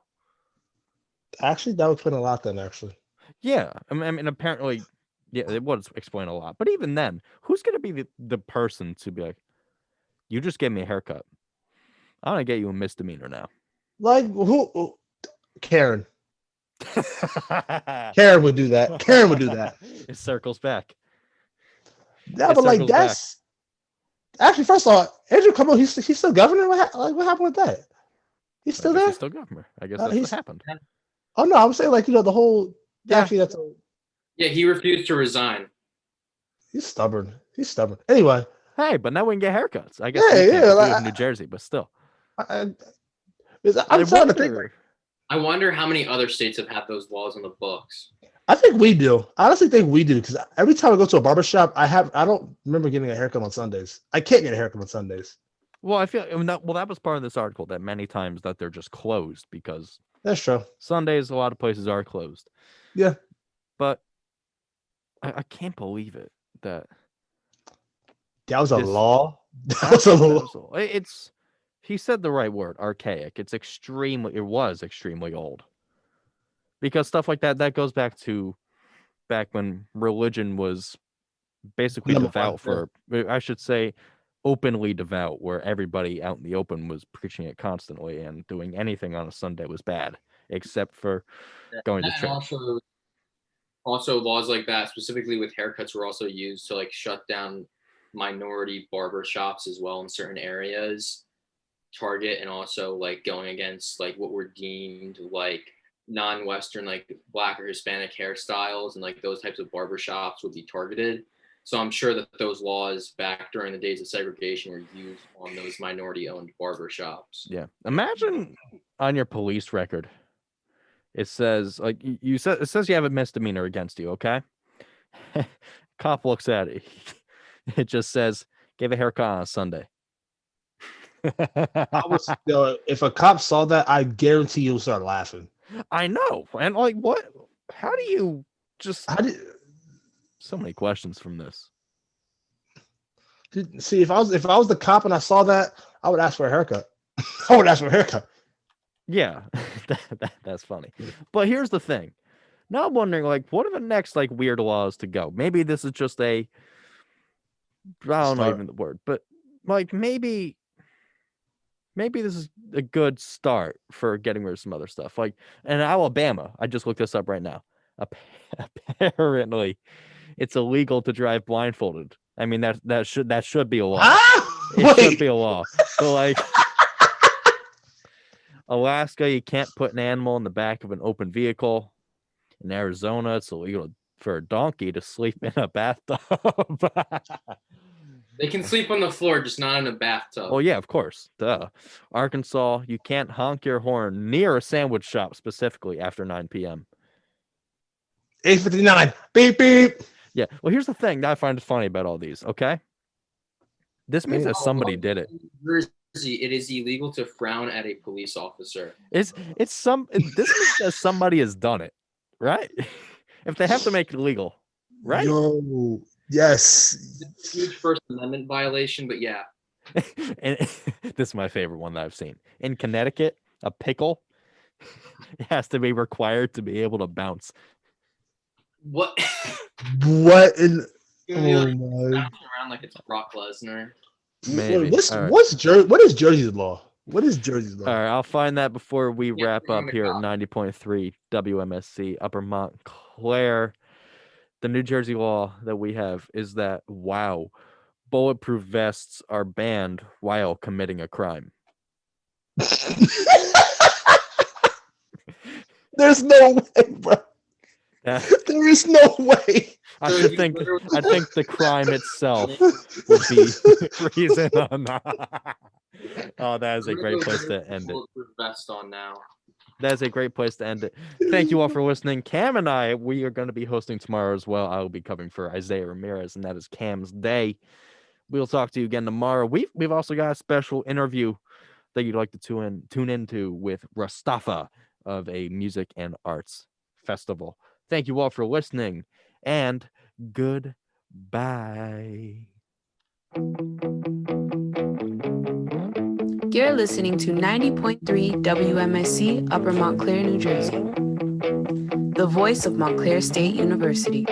Actually, that would explain a lot then, actually.
Yeah, I mean apparently, yeah, it would explain a lot. But even then, who's going to be the person to be like, you just gave me a haircut. I'm going to get you a misdemeanor now.
Like, who? Karen. Karen would do that. Karen would do that.
It circles back.
Yeah,
It
but like
circles back.
that's actually first of all, Andrew Cuomo, he's still governor. What happened with that? He's still
I guess
there.
he's still governor. I guess that's what
he's-
happened.
Oh no, I'm saying like the whole.
Yeah.
Actually, that's
Yeah, he refused to resign.
he's stubborn. He's stubborn. Anyway,
Hey, but now we can get haircuts. I guess
Yeah,
we can't,
yeah,
'cause we
like,
live in New Jersey, but still.
I'm
I
trying to think.
wonder-
I wonder how many other states have had those laws on the books.
I think we do. I honestly think we do because every time I go to a barber shop, I don't remember getting a haircut on Sundays. I can't get a haircut on Sundays.
Well, I feel that was part of this article that many times that they're just closed because
That's true.
Sundays a lot of places are closed.
Yeah.
But I can't believe it that
That was a
This-
law. That was a law.
it's he said the right word, archaic. It was extremely old. Because stuff like that goes back when religion was basically
Number
devout
one,
I should say openly devout, where everybody out in the open was preaching it constantly and doing anything on a Sunday was bad, except for going to
And
church.
also laws like that, specifically with haircuts, were also used to like shut down minority barber shops as well in certain areas, target, and also like going against like what were deemed like non-Western, like Black or Hispanic hairstyles, and like those types of barber shops would be targeted. So I'm sure that those laws back during the days of segregation were used on those minority-owned barber shops.
Yeah. Imagine on your police record, it says like you said it says you have a misdemeanor against you, okay? Cop looks at it. It just says, gave a haircut on a Sunday.
If a cop saw that, I guarantee you'll start laughing.
I know. And like what? How do you just
How did
so many questions from this?
See, if I was the cop and I saw that, I would ask for a haircut. I would ask for a haircut.
Yeah, that's funny. But here's the thing. Now I'm wondering, like, what are the next like weird laws to go? Maybe this is just I don't know even the word, but like maybe this is a good start for getting rid of some other stuff. Like in Alabama, I just looked this up right now. Apparently, it's illegal to drive blindfolded. I mean that should be a law. It should be a law. So like Alaska, you can't put an animal in the back of an open vehicle. In Arizona, it's illegal for a donkey to sleep in a bathtub.
They can sleep on the floor, just not in a bathtub.
Oh yeah, of course. Duh. Arkansas, you can't honk your horn near a sandwich shop specifically after 9 p.m.
8:59. Beep beep.
Yeah. Well, here's the thing that I find funny about all these. Okay. This means that somebody did it.
It is illegal to frown at a police officer.
This means that somebody has done it, right? If they have to make it illegal, right?
Yo, yes.
It's a huge First Amendment violation, but yeah.
And this is my favorite one that I've seen. In Connecticut, a pickle has to be required to be able to bounce.
What?
What in?
It's gonna be like
my.
bouncing around like it's Brock Lesnar.
Maybe.
What is Jersey's law? What is Jersey's law?
All right, I'll find that before we wrap up here at
go.
90.3 WMSC Upper Montclair. The New Jersey law that we have is that, wow, bulletproof vests are banned while committing a crime.
There's no way, bro. There is no way.
I think the crime itself would be reason enough. Oh, that is a great place to end it.
Vest on now.
That is a great place to end it. Thank you all for listening. Cam and I, we are going to be hosting tomorrow as well. I will be covering for Isaiah Ramirez, and that is Cam's day. We'll talk to you again tomorrow. We've also got a special interview that you'd like to tune into with Rastafa of a music and arts festival. Thank you all for listening, and goodbye.
You're listening to 90.3 WMSC Upper Montclair, New Jersey, the voice of Montclair State University.